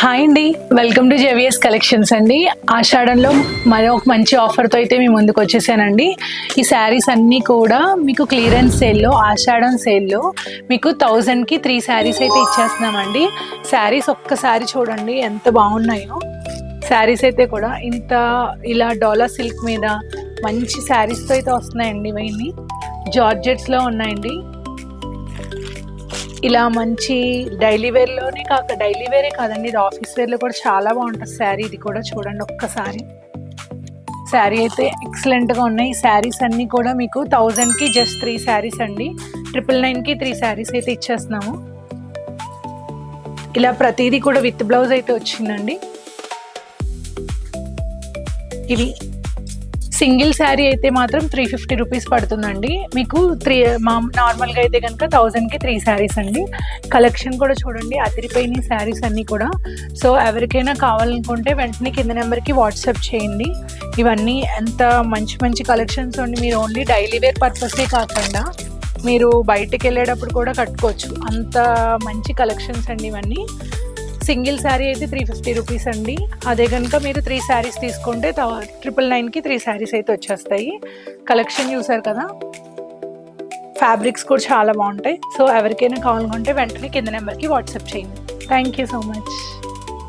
Hi అండి, welcome to JVS collections అండి. ఆషాఢంలో మరొక మంచి ఆఫర్తో అయితే మీ ముందుకు వచ్చేసానండి. ఈ శారీస్ అన్నీ కూడా మీకు క్లియరెన్స్ సేల్లో, ఆషాఢం సేల్లో మీకు 1000కి 3 శారీస్ అయితే ఇచ్చేస్తున్నామండి. శారీస్ ఒక్కసారి చూడండి ఎంత బాగున్నాయో. శారీస్ అయితే కూడా ఇలా డోలా సిల్క్ మీద మంచి శారీస్తో అయితే వస్తున్నాయండి. ఇవన్నీ జార్జెట్స్లో ఉన్నాయండి. ఇలా మంచి డైలీ వేర్లోనే డైలీ వేరే కాదండి, ఇది ఆఫీస్ వేర్లో కూడా చాలా బాగుంటుంది శారీ. ఇది కూడా చూడండి ఒక్కసారి. శారీ అయితే ఎక్సలెంట్గా ఉన్నాయి. ఈ శారీస్ అన్నీ కూడా మీకు 1000కి జస్ట్ 3 శారీస్ అండి. 999కి 3 శారీస్ అయితే ఇచ్చేస్తున్నాము. ఇలా ప్రతిదీ కూడా విత్ బ్లౌజ్ అయితే వచ్చిందండి. ఇవి సింగిల్ శారీ అయితే మాత్రం 350 రూపీస్ పడుతుందండి. మీకు నార్మల్గా అయితే కనుక 1000కి 3 శారీస్ అండి. కలెక్షన్ కూడా చూడండి, అదిరిపోయిన శారీస్ అన్నీ కూడా. సో ఎవరికైనా కావాలనుకుంటే వెంటనే కింద నెంబర్కి వాట్సాప్ చేయండి. ఇవన్నీ ఎంత మంచి మంచి కలెక్షన్స్ అండి. మీరు ఓన్లీ డైలీ వేర్ పర్పసే కాకుండా మీరు బయటకు వెళ్ళేటప్పుడు కూడా కట్టుకోవచ్చు, అంత మంచి కలెక్షన్స్ అండి ఇవన్నీ. సింగిల్ శారీ అయితే 350 రూపీస్ అండి. అదే కనుక మీరు 3 శారీస్ తీసుకుంటే 999కి 3 శారీస్ అయితే వచ్చేస్తాయి. కలెక్షన్ చూసారు కదా, ఫ్యాబ్రిక్స్ కూడా చాలా బాగుంటాయి. సో ఎవరికైనా కావాలనుకుంటే వెంటనే కింద నెంబర్కి వాట్సాప్ చేయండి. Thank you so much.